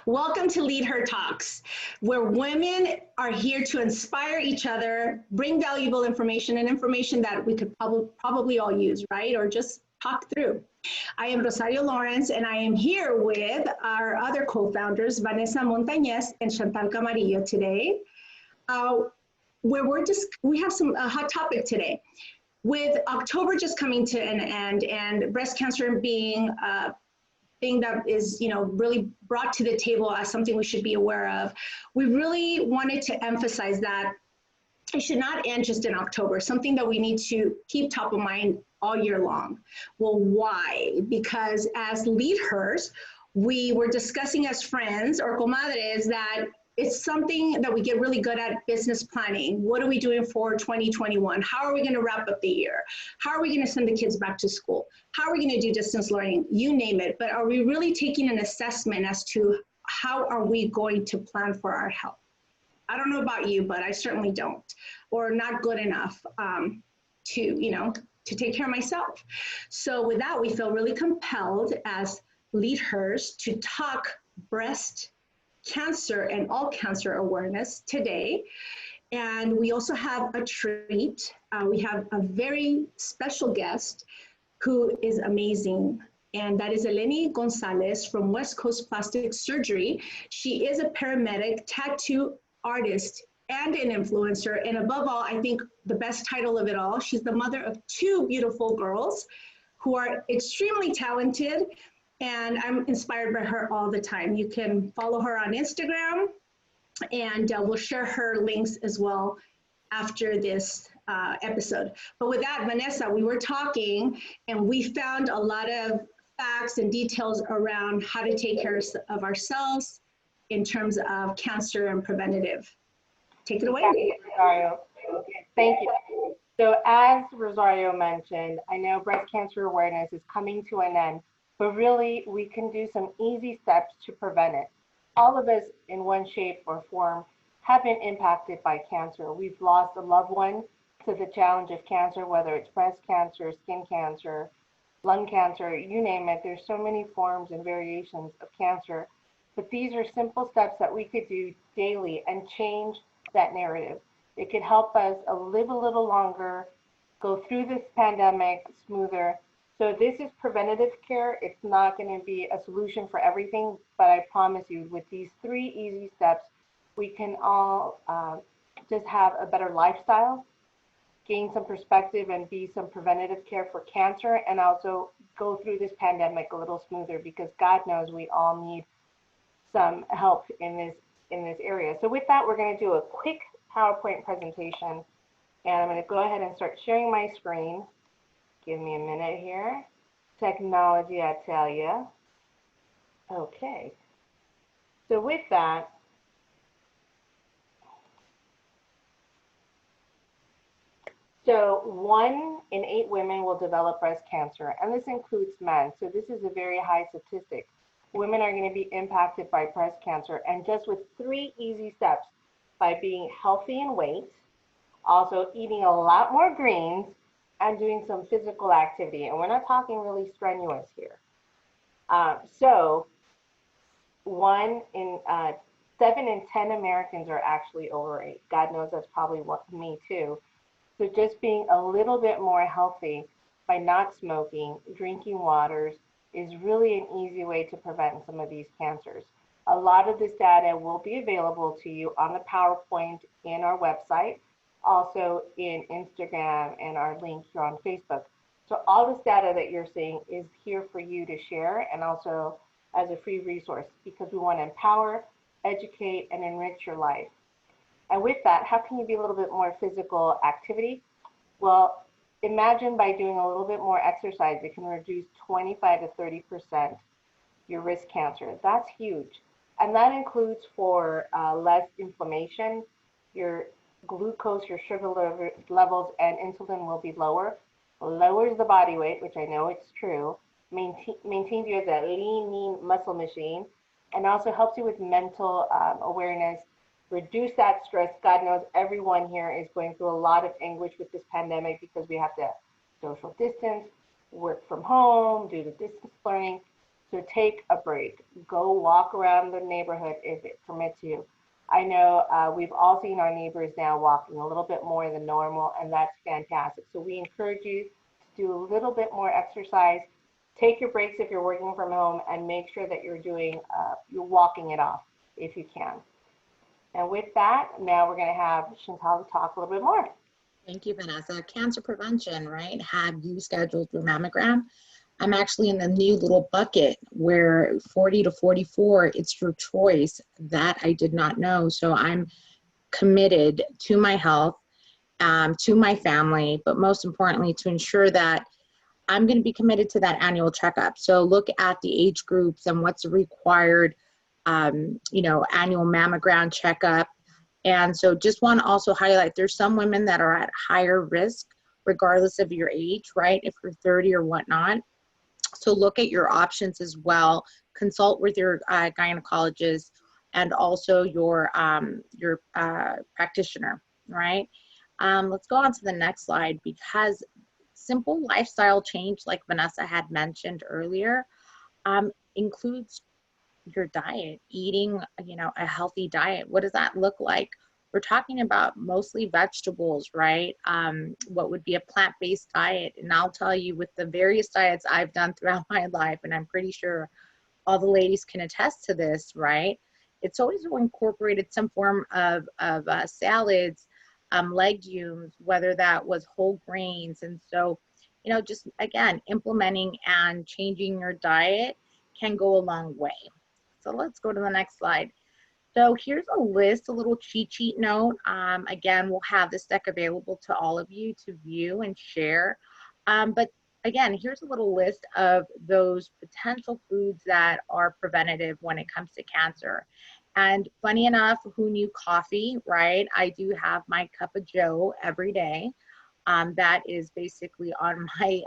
Welcome to LeadHER Talks, where women are here to inspire each other, bring valuable information and information that we could probably all use, right? Or just talk through. I am Rosario Lawrence, and I am here with our other co-founders, Vanessa Montañez and Chantal Camarillo today, where we have some hot topic today. With October just coming to an end and breast cancer being thing that is, really brought to the table as something we should be aware of, we really wanted to emphasize that it should not end just in October, something that we need to keep top of mind all year long. Well, why? Because as LeadHERs, we were discussing as friends or comadres that it's something that we get really good at business planning. What are we doing for 2021? How are we going to wrap up the year? How are we going to send the kids back to school? How are we going to do distance learning? You name it. But are we really taking an assessment as to how are we going to plan for our health? I don't know about you, but I certainly don't, or not good enough to take care of myself. So with that, we feel really compelled as LeadHERs to talk breast cancer and all cancer awareness today. And we also have a treat. We have a very special guest who is amazing. And that is Elleni Gonzalez from West Coast Plastic Surgery. She is a para-medical tattoo artist and an influencer. And above all, I think the best title of it all, she's the mother of two beautiful girls who are extremely talented. And I'm inspired by her all the time. You can follow her on Instagram, and we'll share her links as well after this episode. But with that, Vanessa, we were talking, and we found a lot of facts and details around how to take care of ourselves in terms of cancer and preventative. Take it away. Thank you, Rosario. Thank you. So as Rosario mentioned, I know breast cancer awareness is coming to an end, but really we can do some easy steps to prevent it. All of us in one shape or form have been impacted by cancer. We've lost a loved one to the challenge of cancer, whether it's breast cancer, skin cancer, lung cancer, you name it. There's so many forms and variations of cancer, but these are simple steps that we could do daily and change that narrative. It could help us live a little longer, go through this pandemic smoother. So this is preventative care. It's not going to be a solution for everything, but I promise you with these 3 easy steps, we can all just have a better lifestyle, gain some perspective and be some preventative care for cancer, and also go through this pandemic a little smoother, because God knows we all need some help in this area. So with that, we're going to do a quick PowerPoint presentation, and I'm going to go ahead and start sharing my screen. Give me a minute here. Technology, I tell you. Okay. So with that, so 1 in 8 women will develop breast cancer, and this includes men. So this is a very high statistic. Women are going to be impacted by breast cancer, and just with 3 easy steps, by being healthy in weight, also eating a lot more greens, and doing some physical activity. And we're not talking really strenuous here. So 7 in 10 Americans are actually overweight. God knows that's probably me too. So just being a little bit more healthy by not smoking, drinking waters, is really an easy way to prevent some of these cancers. A lot of this data will be available to you on the PowerPoint in our website, also in Instagram and our link here on Facebook. So all this data that you're seeing is here for you to share, and also as a free resource, because we want to empower, educate, and enrich your life. And with that, how can you be a little bit more physical activity? Well, imagine by doing a little bit more exercise, it can reduce 25 to 30% your risk cancer. That's huge. And that includes for less inflammation, your glucose, your sugar levels, and insulin will be lower. Lowers the body weight, which I know it's true. Maintains you as a lean, mean muscle machine, and also helps you with mental awareness. Reduce that stress. God knows everyone here is going through a lot of anguish with this pandemic, because we have to social distance, work from home, do the distance learning. So take a break. Go walk around the neighborhood if it permits you. I know we've all seen our neighbors now walking a little bit more than normal, and that's fantastic. So we encourage you to do a little bit more exercise. Take your breaks if you're working from home, and make sure that you're walking it off if you can. And with that, now we're going to have Chantal talk a little bit more. Thank you, Vanessa. Cancer prevention, right? Have you scheduled your mammogram? I'm actually in the new little bucket where 40 to 44, it's your choice. That I did not know. So I'm committed to my health, to my family, but most importantly, to ensure that I'm going to be committed to that annual checkup. So look at the age groups and what's required, annual mammogram checkup. And so just want to also highlight, there's some women that are at higher risk, regardless of your age, right? If you're 30 or whatnot. So look at your options as well. Consult with your gynecologist and also your practitioner, right? Let's go on to the next slide, because simple lifestyle change, like Vanessa had mentioned earlier, includes your diet, eating, a healthy diet. What does that look like? We're talking about mostly vegetables, right? What would be a plant-based diet? And I'll tell you, with the various diets I've done throughout my life, and I'm pretty sure all the ladies can attest to this, right? It's always incorporated some form of salads, legumes, whether that was whole grains. And so, just again, implementing and changing your diet can go a long way. So let's go to the next slide. So here's a list, a little cheat sheet note. Again, we'll have this deck available to all of you to view and share. But again, here's a little list of those potential foods that are preventative when it comes to cancer. And funny enough, who knew coffee, right? I do have my cup of joe every day. That is basically on my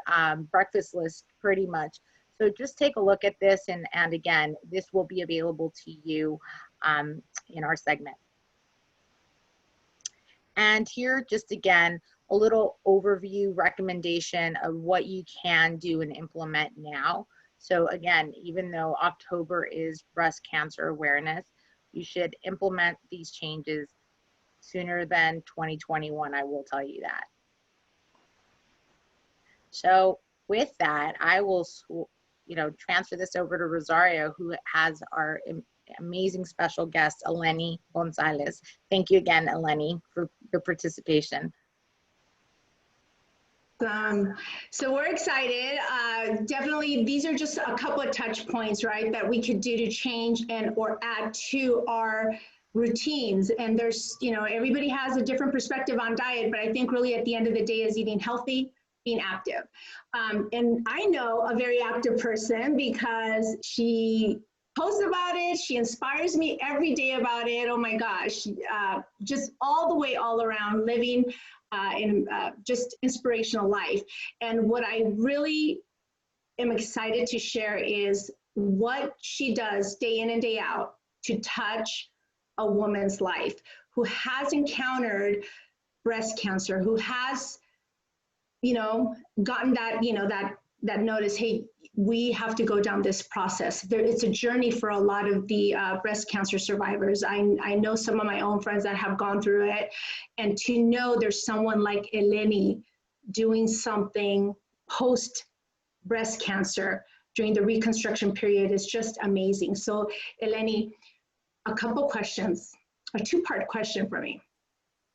breakfast list pretty much. So just take a look at this, and again, this will be available to you in our segment. And here, just again, a little overview recommendation of what you can do and implement now. So again, even though October is breast cancer awareness, you should implement these changes sooner than 2021, I will tell you that. So with that, I will transfer this over to Rosario, who has our amazing special guest, Elleni Gonzalez. Thank you again, Elleni, for your participation. So we're excited. Definitely, these are just a couple of touch points, right, that we could do to change and or add to our routines. And there's, everybody has a different perspective on diet, but I think really at the end of the day is eating healthy, being active. And I know a very active person because she posts about it. She inspires me every day about it. Oh my gosh, just all the way, all around living in just inspirational life. And what I really am excited to share is what she does day in and day out to touch a woman's life who has encountered breast cancer, who has gotten that, that notice, hey, we have to go down this process. It's a journey for a lot of the breast cancer survivors. I know some of my own friends that have gone through it, and to know there's someone like Elleni doing something post breast cancer during the reconstruction period is just amazing. So Elleni, a couple questions, a two-part question for me.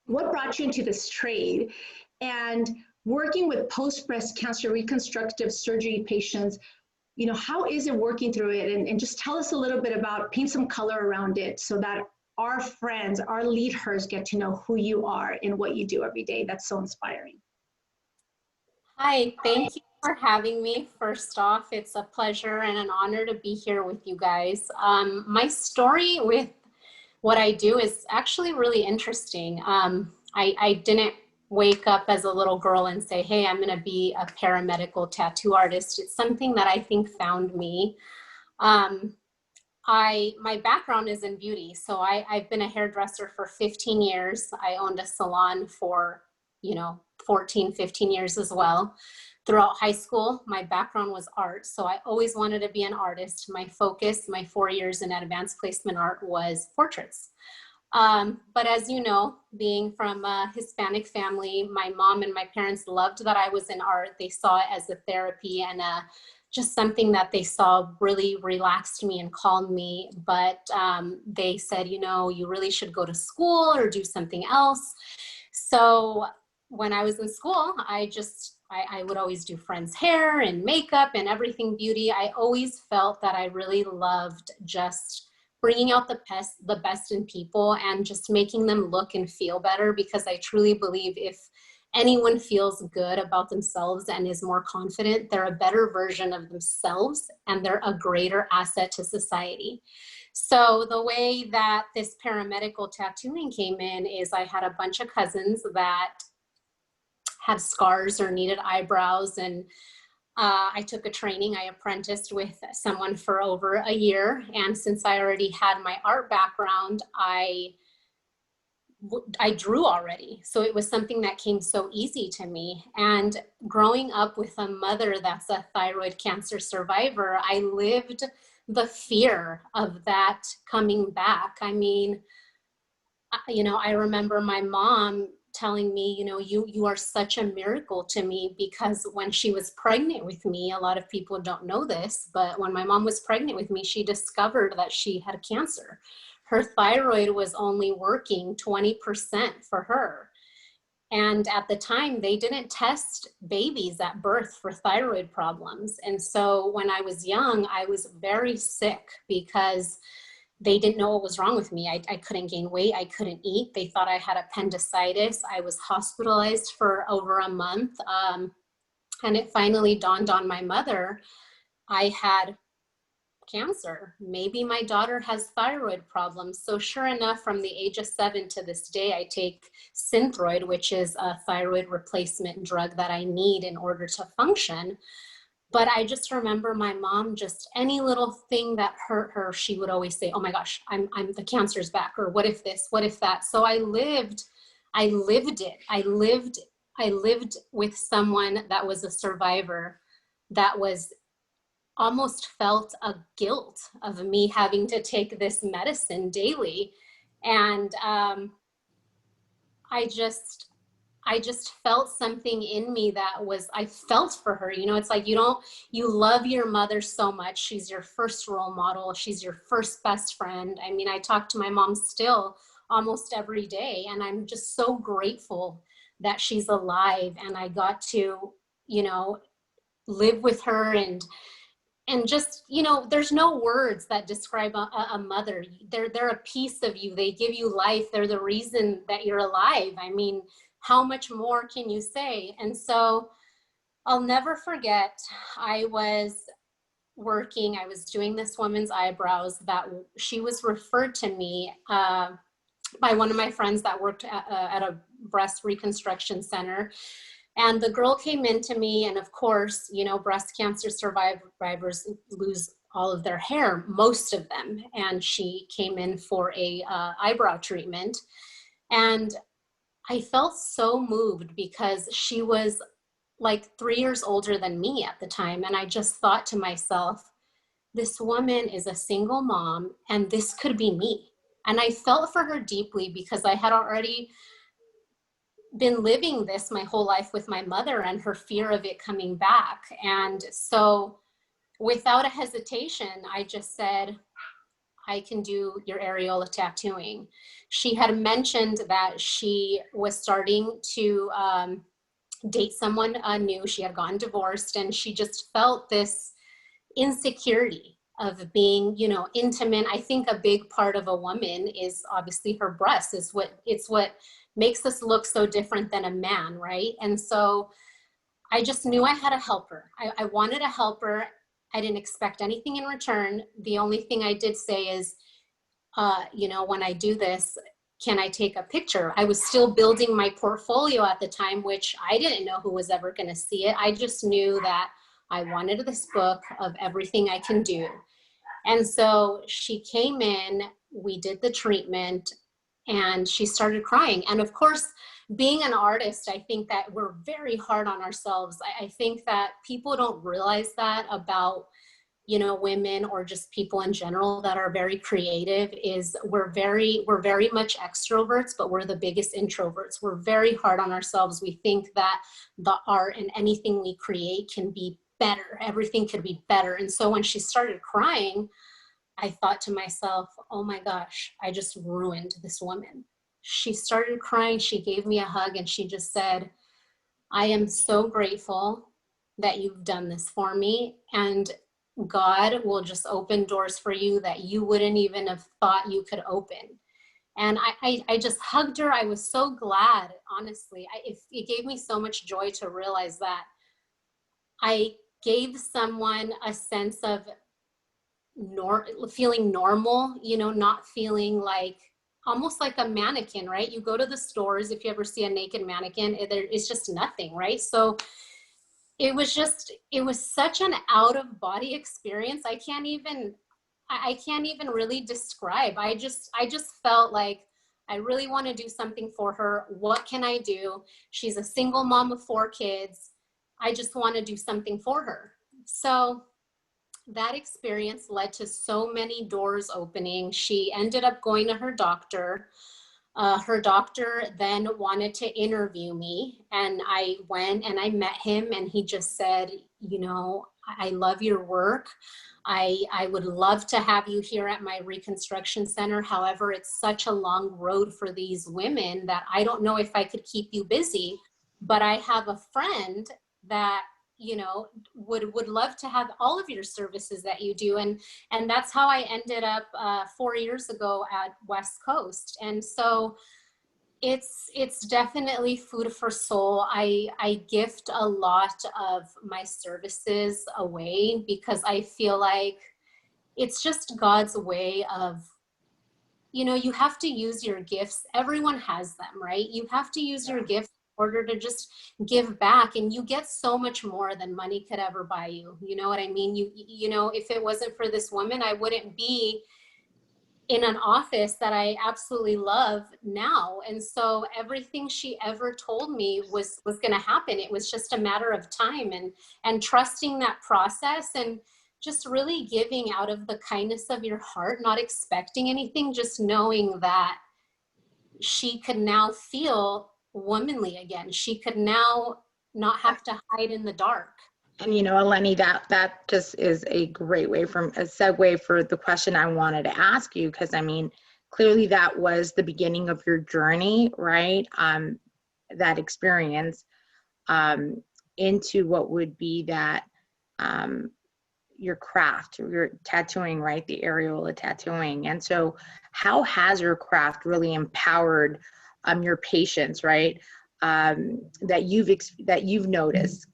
What brought you into this trade? And working with post-breast cancer reconstructive surgery patients, how is it working through it? And just tell us a little bit about, paint some color around it so that our friends, our LeadHERs get to know who you are and what you do every day. That's so inspiring. Hi, thank you for having me. First off, it's a pleasure and an honor to be here with you guys. My story with what I do is actually really interesting. I didn't wake up as a little girl and say, hey, I'm going to be a para-medical tattoo artist. It's something that I think found me. My background is in beauty. So I've been a hairdresser for 15 years. I owned a salon for, 14, 15 years as well. Throughout high school, my background was art, so I always wanted to be an artist. My focus, my 4 years in advanced placement art was portraits. But as you know, being from a Hispanic family, my mom and my parents loved that I was in art. They saw it as a therapy and just something that they saw really relaxed me and calmed me. But they said, you know, you really should go to school or do something else. So when I was in school, I would always do friends' hair and makeup and everything beauty. I always felt that I really loved just bringing out the best in people and just making them look and feel better, because I truly believe if anyone feels good about themselves and is more confident, they're a better version of themselves and they're a greater asset to society. So the way that this paramedical tattooing came in is I had a bunch of cousins that had scars or needed eyebrows, and I took a training. I apprenticed with someone for over a year, and since I already had my art background, I drew already. So it was something that came so easy to me. And growing up with a mother that's a thyroid cancer survivor, I lived the fear of that coming back. I mean, you know, I remember my mom telling me, you know, you are such a miracle to me, because when she was pregnant with me, a lot of people don't know this, but when my mom was pregnant with me, she discovered that she had cancer. Her thyroid was only working 20% for her. And at the time, they didn't test babies at birth for thyroid problems. And so when I was young, I was very sick because they didn't know what was wrong with me. I couldn't gain weight. I couldn't eat. They thought I had appendicitis. I was hospitalized for over a month. And it finally dawned on my mother, I had cancer. Maybe my daughter has thyroid problems. So sure enough, from the age of 7 to this day, I take Synthroid, which is a thyroid replacement drug that I need in order to function. But I just remember my mom, just any little thing that hurt her, she would always say, oh my gosh, the cancer's back, or what if this, what if that? So I lived it. I lived with someone that was a survivor, that was almost felt a guilt of me having to take this medicine daily. And I just felt something in me that was, I felt for her. You know, it's like, you love your mother so much. She's your first role model. She's your first best friend. I mean, I talk to my mom still almost every day, and I'm just so grateful that she's alive and I got to, you know, live with her and just, you know, there's no words that describe a mother. They're a piece of you. They give you life. They're the reason that you're alive. I mean, how much more can you say? And so I'll never forget, I was doing this woman's eyebrows that she was referred to me by one of my friends that worked at a breast reconstruction center. And the girl came in to me, and of course, you know, breast cancer survivors lose all of their hair, most of them. And she came in for a eyebrow treatment. And I felt so moved because she was like 3 years older than me at the time. And I just thought to myself, this woman is a single mom and this could be me. And I felt for her deeply because I had already been living this my whole life with my mother and her fear of it coming back. And so without a hesitation, I just said, I can do your areola tattooing. She had mentioned that she was starting to date someone new. She had gotten divorced, and she just felt this insecurity of being, you know, intimate. I think a big part of a woman is obviously her breasts. It's what makes us look so different than a man, right? And so I just knew I had to help her. I wanted to help her. I didn't expect anything in return. The only thing I did say is, you know, when I do this, can I take a picture? I was still building my portfolio at the time, which I didn't know who was ever going to see it. I just knew that I wanted this book of everything I can do. And so she came in, we did the treatment, and she started crying. And of course, being an artist, I think that we're very hard on ourselves. I think that people don't realize that about, you know, women or just people in general that are very creative, is we're very much extroverts, but we're the biggest introverts. We're very hard on ourselves. We think that the art and anything we create can be better. Everything could be better. And so when she started crying, I thought to myself, oh my gosh, I just ruined this woman. She started crying. She gave me a hug and she just said, I am so grateful that you've done this for me. And God will just open doors for you that you wouldn't even have thought you could open. And I just hugged her. I was so glad, honestly. It gave me so much joy to realize that I gave someone a sense of feeling normal, you know, not feeling like, almost like a mannequin, right? You go to the stores, if you ever see a naked mannequin, it's just nothing, right? So it was such an out of body experience. I can't even really describe. I just felt like I really want to do something for her. What can I do? She's a single mom of 4 kids. I just want to do something for her. So that experience led to so many doors opening. She ended up going to her doctor. Her doctor then wanted to interview me, and I went and I met him, and he just said, you know, I love your work. I would love to have you here at my reconstruction center. However, it's such a long road for these women that I don't know if I could keep you busy, but I have a friend that, you know, would love to have all of your services that you do. And that's how I ended up 4 years ago at West Coast. And so it's definitely food for soul. I gift a lot of my services away because I feel like it's just God's way of, you know, you have to use your gifts. Everyone has them, right? You have to use your gifts in order to just give back, and you get so much more than money could ever buy you. You know what I mean? You know, if it wasn't for this woman, I wouldn't be in an office that I absolutely love now. And so everything she ever told me was going to happen. It was just a matter of time and trusting that process, and just really giving out of the kindness of your heart, not expecting anything, just knowing that she could now feel womanly again. She could now not have to hide in the dark. And you know, Elleni, that just is a great way, from a segue for the question I wanted to ask you, because I mean, clearly that was the beginning of your journey, right? That experience into what would be that your craft, your tattooing, right? The areola tattooing. And so how has your craft really empowered your patients, right? That you've noticed?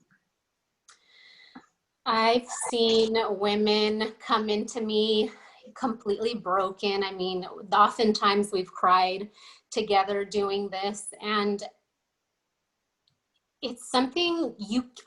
I've seen women come into me completely broken. I mean, oftentimes we've cried together doing this, and it's something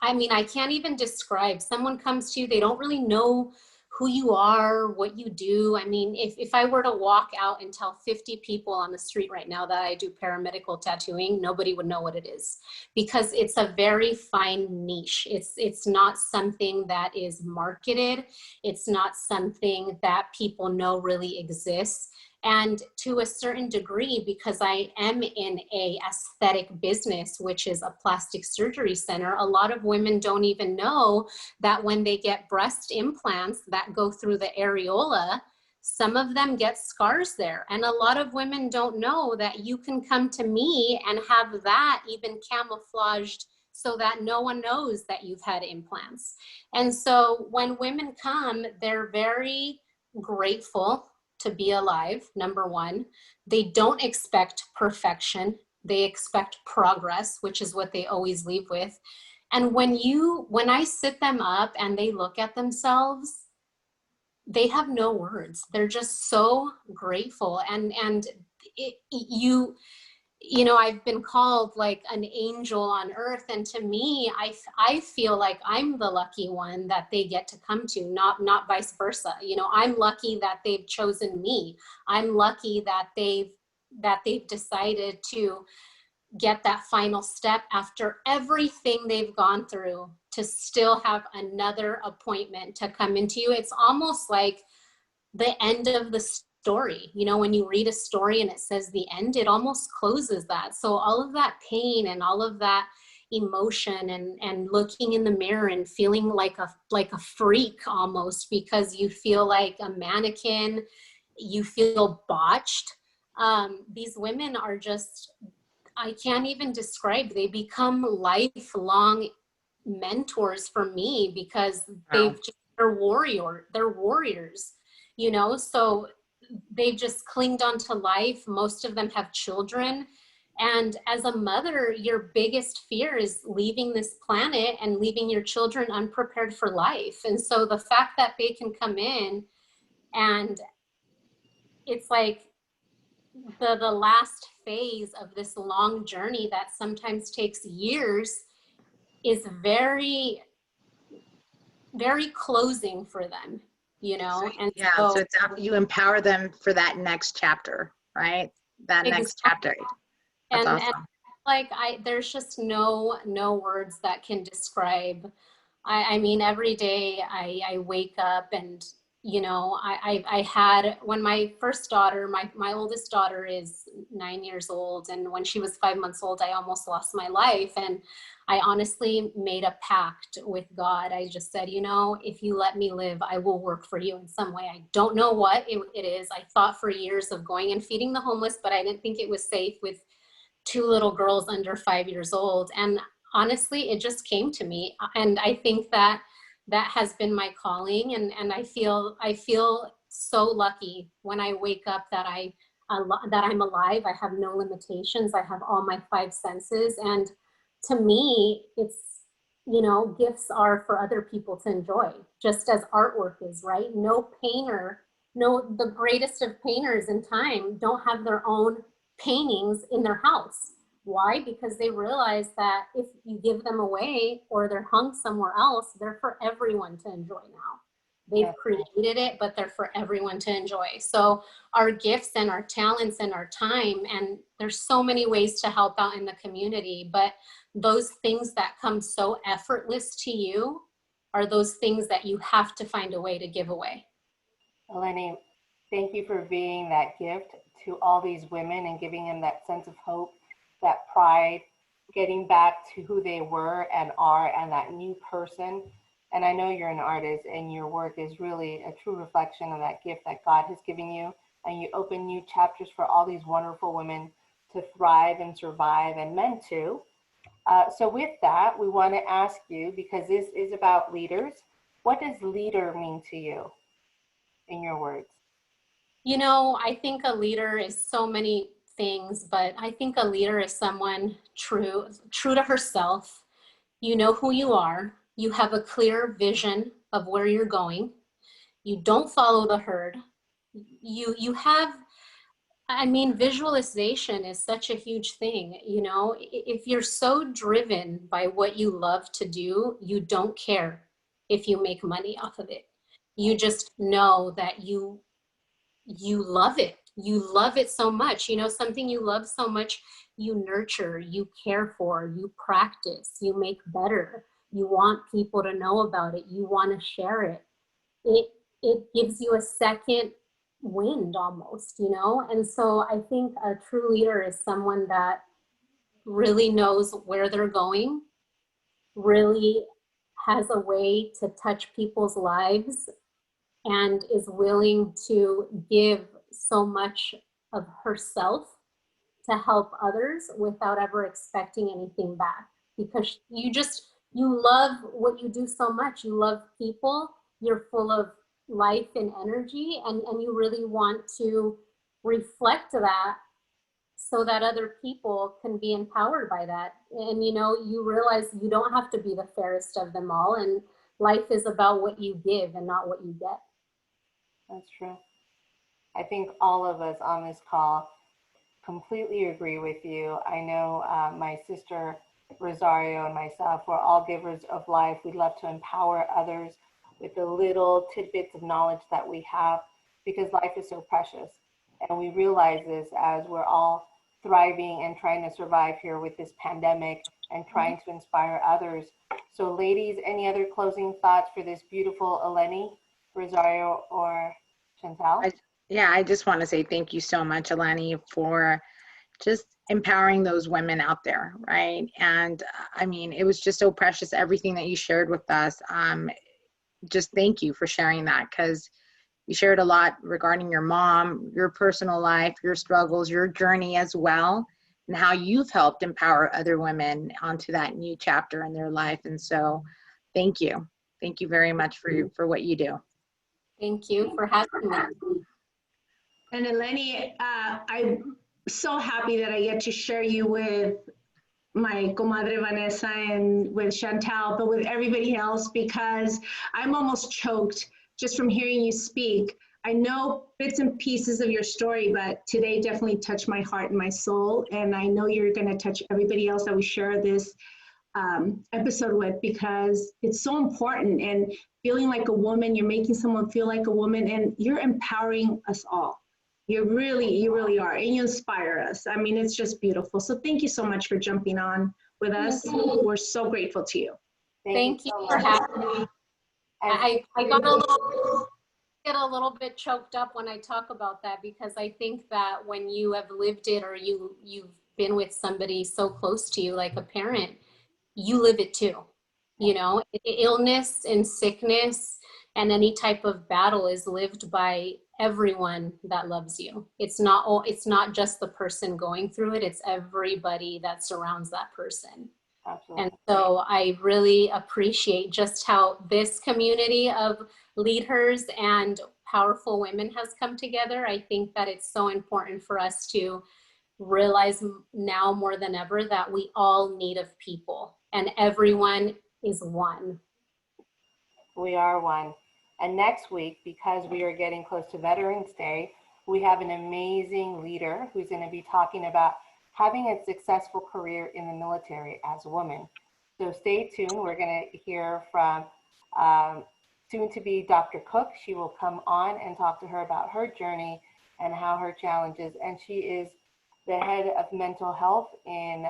I can't even describe. Someone comes to you, they don't really know who you are, what you do. I mean, if I were to walk out and tell 50 people on the street right now that I do paramedical tattooing, nobody would know what it is, because it's a very fine niche. It's not something that is marketed. It's not something that people know really exists. And to a certain degree, because I am in a aesthetic business, which is a plastic surgery center, a lot of women don't even know that when they get breast implants that go through the areola, some of them get scars there. And a lot of women don't know that you can come to me and have that even camouflaged so that no one knows that you've had implants. And so when women come, they're very grateful to be alive, number one. They don't expect perfection. They expect progress, which is what they always leave with. And when I sit them up and they look at themselves, they have no words. They're just so grateful. And you know, I've been called like an angel on earth. And to me, I feel like I'm the lucky one that they get to come to, not vice versa. You know, I'm lucky that they've chosen me. I'm lucky that they've decided to get that final step after everything they've gone through to still have another appointment to come into you. It's almost like the end of the story. You know, when you read a story and it says the end, it almost closes that. So all of that pain and all of that emotion and looking in the mirror and feeling like a freak almost, because you feel like a mannequin, you feel botched. These women are just, I can't even describe, they become lifelong mentors for me because they're warriors, you know, so they've just clinged on to life. Most of them have children. And as a mother, your biggest fear is leaving this planet and leaving your children unprepared for life. And so the fact that they can come in and it's like the last phase of this long journey that sometimes takes years is very, very closing for them, you know? And yeah, so it's you empower them for that next chapter, right? That next chapter. That's awesome. And like there's just no words that can describe. I mean, every day I wake up and, you know, I had, when my first daughter, my oldest daughter is 9 years old. And when she was 5 months old, I almost lost my life. And I honestly made a pact with God. I just said, you know, if you let me live, I will work for you in some way. I don't know what it is. I thought for years of going and feeding the homeless, but I didn't think it was safe with 2 little girls under 5 years old. And honestly, it just came to me. And I think that has been my calling. And I feel so lucky when I wake up that I'm alive. I have no limitations. I have all my 5 senses. And to me, it's, you know, gifts are for other people to enjoy, just as artwork is, right? No painter, the greatest of painters in time don't have their own paintings in their house. Why? Because they realize that if you give them away or they're hung somewhere else, they're for everyone to enjoy now. They've created it, but they're for everyone to enjoy. So our gifts and our talents and our time, and there's so many ways to help out in the community, but those things that come so effortless to you are those things that you have to find a way to give away. Elleni, thank you for being that gift to all these women and giving them that sense of hope, that pride, getting back to who they were and are, and that new person. And I know you're an artist and your work is really a true reflection of that gift that God has given you. And you open new chapters for all these wonderful women to thrive and survive, and men too. So with that, we want to ask you, because this is about leaders, what does leader mean to you in your words? You know, I think a leader is so many things, but I think a leader is someone true to herself. You know who you are. You have a clear vision of where you're going. You don't follow the herd. You have, I mean, visualization is such a huge thing. You know, if you're so driven by what you love to do, you don't care if you make money off of it. You just know that you love it. You love it so much. You know, something you love so much, you nurture, you care for, you practice, you make better. You want people to know about it. You want to share it. It gives you a second wind almost, you know? And so I think a true leader is someone that really knows where they're going, really has a way to touch people's lives, and is willing to give so much of herself to help others without ever expecting anything back. Because you love what you do so much. You love people, you're full of life and energy, and you really want to reflect that so that other people can be empowered by that. And you know, you realize you don't have to be the fairest of them all, and life is about what you give and not what you get. That's true. I think all of us on this call completely agree with you. I know my sister Rosario and myself, we're all givers of life. We love to empower others with the little tidbits of knowledge that we have, because life is so precious. And we realize this as we're all thriving and trying to survive here with this pandemic and trying to inspire others. So ladies, any other closing thoughts for this beautiful Elleni, Rosario, or Chantal? Yeah, I just want to say thank you so much, Elleni, for just empowering those women out there, right? And I mean, it was just so precious, everything that you shared with us. Just thank you for sharing that, because you shared a lot regarding your mom, your personal life, your struggles, your journey as well, and how you've helped empower other women onto that new chapter in their life. And so thank you. Thank you very much for what you do. Thank you for having me. And Elleni, I'm so happy that I get to share you with my comadre Vanessa and with Chantal, but with everybody else, because I'm almost choked just from hearing you speak. I know bits and pieces of your story, but today definitely touched my heart and my soul. And I know you're going to touch everybody else that we share this episode with, because it's so important. And feeling like a woman, you're making someone feel like a woman, and you're empowering us all. You really are, and you inspire us. I mean, it's just beautiful. So thank you so much for jumping on with us. We're so grateful to you. Thank you for having me. I get a little bit choked up when I talk about that, because I think that when you have lived it, or you've been with somebody so close to you, like a parent, you live it too. You know, illness and sickness and any type of battle is lived by everyone that loves you. It's not just the person going through it, it's everybody that surrounds that person. Absolutely. And so I really appreciate just how this community of leaders and powerful women has come together. I think that it's so important for us to realize now more than ever that we all need of people, and everyone is one. We are one. And next week, because we are getting close to Veterans Day, we have an amazing leader who's going to be talking about having a successful career in the military as a woman. So stay tuned. We're going to hear from soon to be Dr. Cook. She will come on and talk to her about her journey and how her challenges. And she is the head of mental health in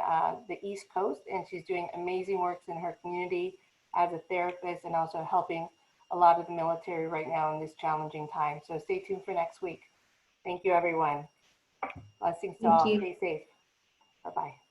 the East Coast, and she's doing amazing works in her community as a therapist, and also helping a lot of the military right now in this challenging time. So stay tuned for next week. Thank you, everyone. Blessings to all. Stay safe. Bye-bye.